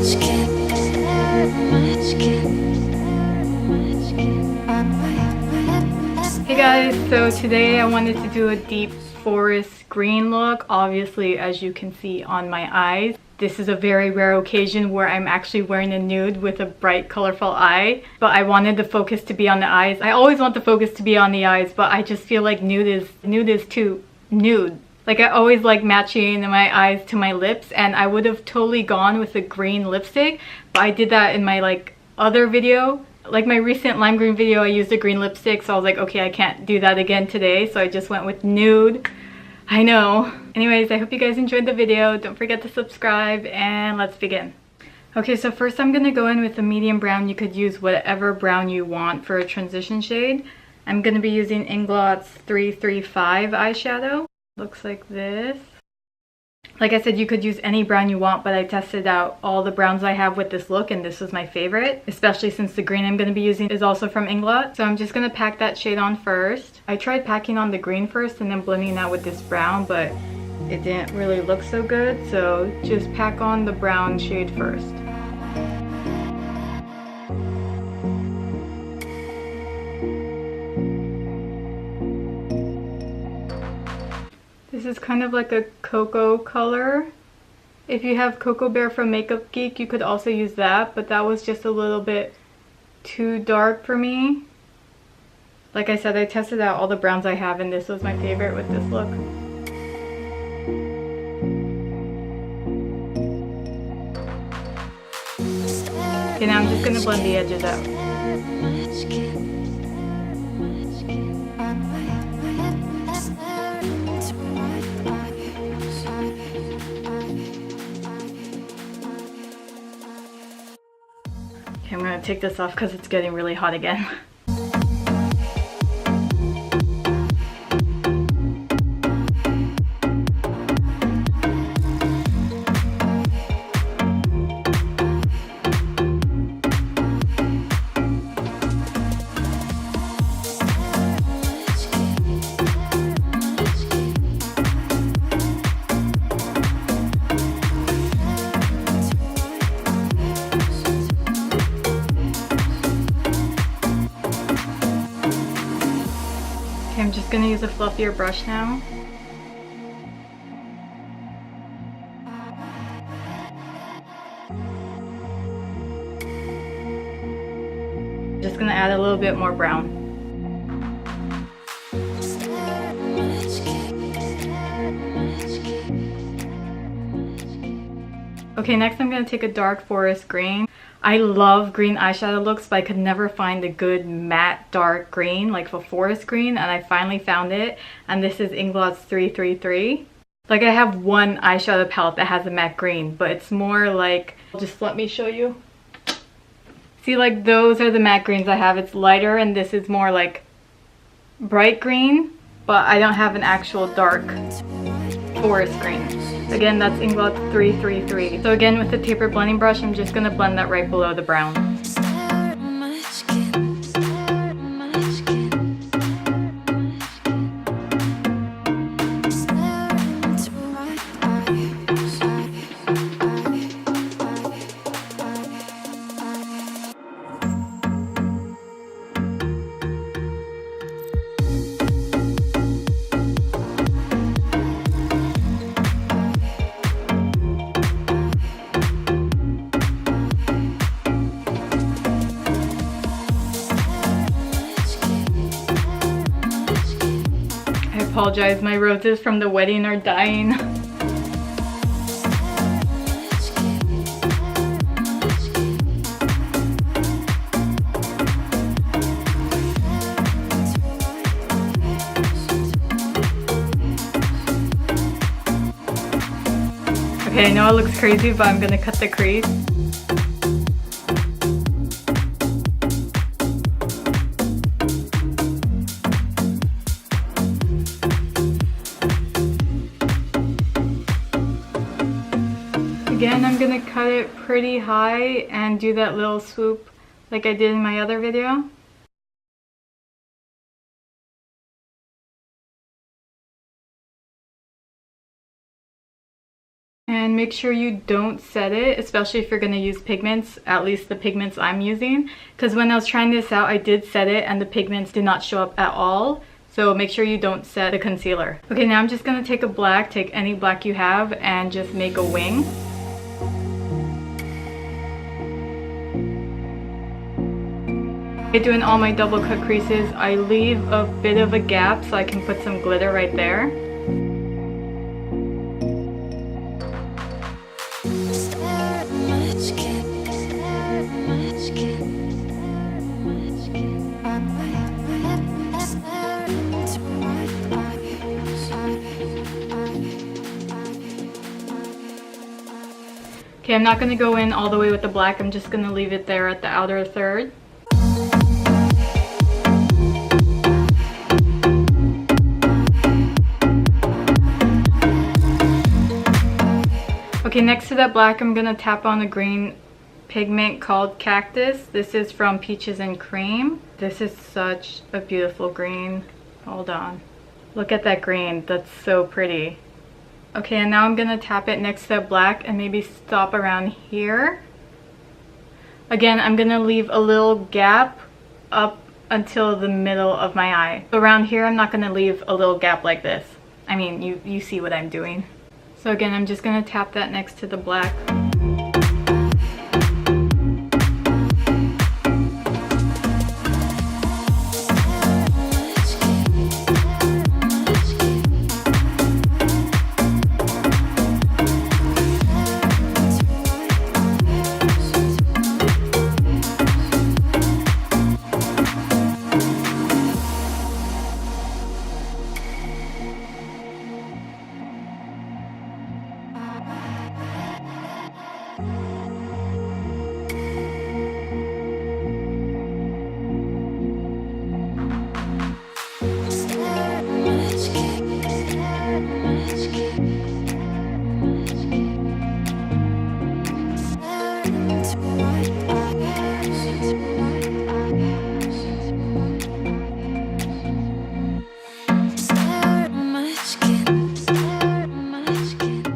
Hey guys, so today I wanted to do a deep forest green look, obviously as you can see on my eyes. This is a very rare occasion where I'm actually wearing a nude with a bright colorful eye, but I wanted the focus to be on the eyes. I always want the focus to be on the eyes, but I just feel like nude is too nude. Like I always like matching my eyes to my lips, and I would have totally gone with a green lipstick, but I did that in my other video. Like my recent lime green video, I used a green lipstick, so I was like, okay, I can't do that again today, so I just went with nude. I know. Anyways, I hope you guys enjoyed the video. Don't forget to subscribe, and let's begin. Okay, so first I'm gonna go in with a medium brown. You could use whatever brown you want for a transition shade. I'm gonna be using Inglot's 335 eyeshadow. Looks like this. Like I said, you could use any brown you want, but I tested out all the browns I have with this look, and this was my favorite, especially since the green I'm going to be using is also from Inglot. So I'm just going to pack that shade on first. I tried packing on the green first and then blending that with this brown, but it didn't really look so good, so just pack on the brown shade first. This is kind of like a cocoa color. If you have Cocoa Bear from Makeup Geek, you could also use that, but that was just a little bit too dark for me. Like I said, I tested out all the browns I have, and this was my favorite with this look. Okay, now I'm just going to blend the edges out. I'm gonna take this off because it's getting really hot again. I'm just going to use a fluffier brush now. Just going to add a little bit more brown. Okay, next I'm going to take a dark forest green. I love green eyeshadow looks, but I could never find a good matte dark green, like a forest green, and I finally found it, and this is Inglot's 333. Like I have one eyeshadow palette that has a matte green, but it's more like, just let me show you. See, like those are the matte greens I have. It's lighter, and this is more like bright green, but I don't have an actual dark forest green. Again, that's Inglot 333. So again, with the tapered blending brush, I'm just going to blend that right below the brown. I apologize, my roses from the wedding are dying. Okay, I know it looks crazy, but I'm gonna cut the crease. Again, I'm gonna cut it pretty high and do that little swoop like I did in my other video. And and make sure you don't set it, especially if you're going to use pigments, at least the pigments I'm using, because when I was trying this out I did set it and the pigments did not show up at all. So make sure you don't set the concealer. Okay, now I'm just going to take a black, take any black you have, and just make a wing. Doing all my double cut creases, I leave a bit of a gap so I can put some glitter right there. Okay, I'm not going to go in all the way with the black, I'm just going to leave it there at the outer third. Okay, next to that black, I'm going to tap on a green pigment called Cactus. This is from Peaches and Cream. This is such a beautiful green. Hold on. Look at that green. That's so pretty. Okay, and now I'm going to tap it next to that black and maybe stop around here. Again, I'm going to leave a little gap up until the middle of my eye. So around here, I'm not going to leave a little gap like this. I mean, you see what I'm doing. So again, I'm just going to tap that next to the black.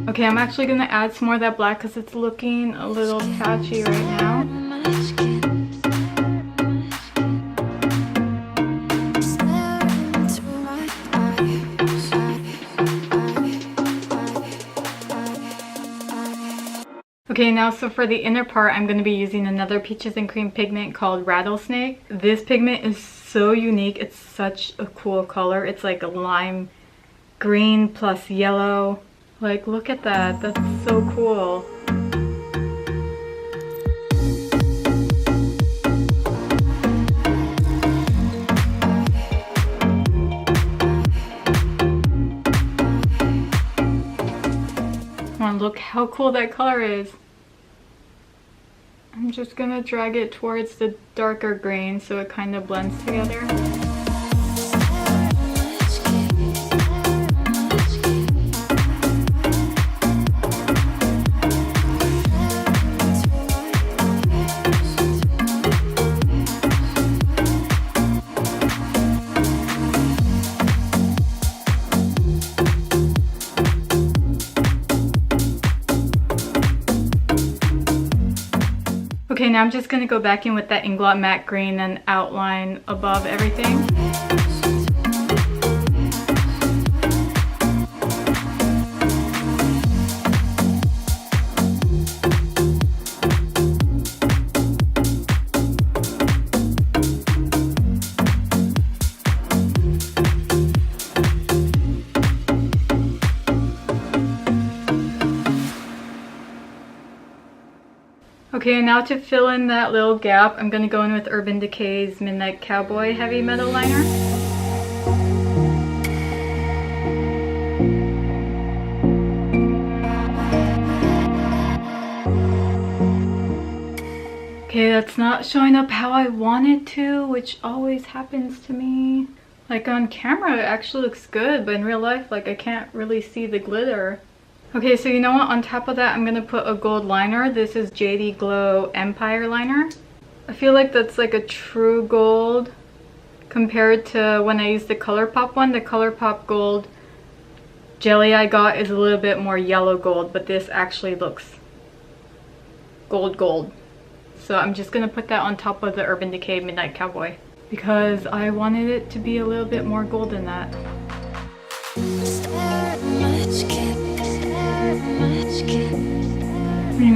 Okay, I'm actually going to add some more of that black because it's looking a little patchy right now. Okay, now so for the inner part, I'm going to be using another Peaches and Cream pigment called Rattlesnake. This pigment is so unique. It's such a cool color. It's like a lime green plus yellow. Like, look at that. That's so cool. Oh, look how cool that color is. I'm just gonna drag it towards the darker green so it kind of blends together. Okay, now I'm just going to go back in with that Inglot matte green and outline above everything. Okay, now to fill in that little gap, I'm going to go in with Urban Decay's Midnight Cowboy Heavy Metal Liner. Okay, that's not showing up how I want it to, which always happens to me. Like on camera it actually looks good, but in real life, like I can't really see the glitter. Okay, so you know what? On top of that, I'm going to put a gold liner. This is JD Glow Empire Liner. I feel like that's like a true gold compared to when I used the ColourPop one. The ColourPop gold jelly I got is a little bit more yellow gold, but this actually looks gold. So I'm just gonna put that on top of the Urban Decay Midnight Cowboy because I wanted it to be a little bit more gold than that.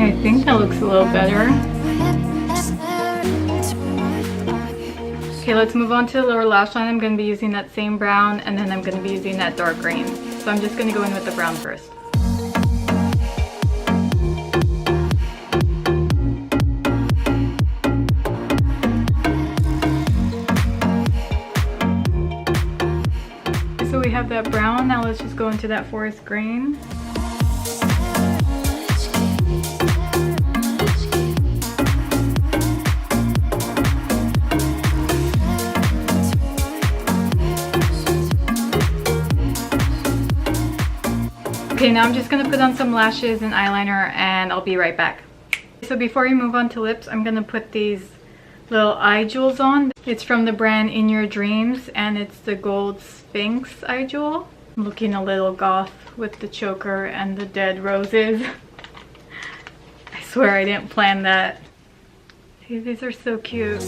I think that looks a little better. Okay, let's move on to the lower lash line. I'm going to be using that same brown, and then I'm going to be using that dark green. So I'm just going to go in with the brown first. So we have that brown. Now let's just go into that forest green. Okay, now I'm just going to put on some lashes and eyeliner and I'll be right back. So before we move on to lips, I'm going to put these little eye jewels on. It's from the brand In Your Dreams and it's the gold Sphinx eye jewel. I'm looking a little goth with the choker and the dead roses. I swear I didn't plan that. Hey, these are so cute.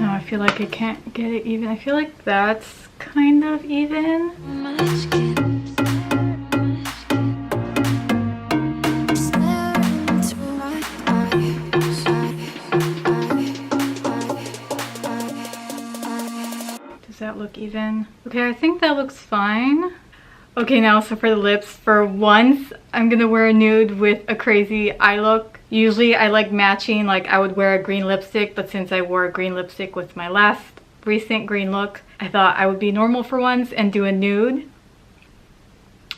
I feel like I can't get it even. I feel like that's kind of even. Does that look even? Okay, I think that looks fine. Okay, now so for the lips, for once I'm gonna wear a nude with a crazy eye look. Usually I like matching, like I would wear a green lipstick, but since I wore a green lipstick with my last recent green look, I thought I would be normal for once and do a nude.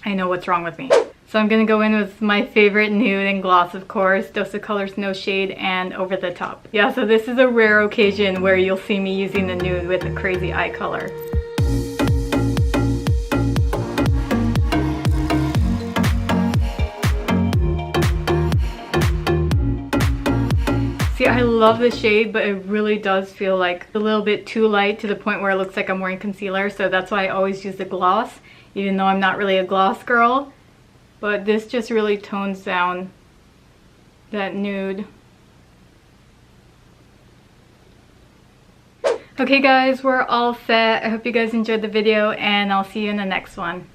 I know what's wrong with me. So I'm gonna go in with my favorite nude and gloss, of course, Dose of Colors No Shade and Over the Top. Yeah, so this is a rare occasion where you'll see me using the nude with a crazy eye color. See, I love the shade, but it really does feel like a little bit too light to the point where it looks like I'm wearing concealer. So that's why I always use the gloss, even though I'm not really a gloss girl. But this just really tones down that nude. Okay guys, we're all set. I hope you guys enjoyed the video and I'll see you in the next one.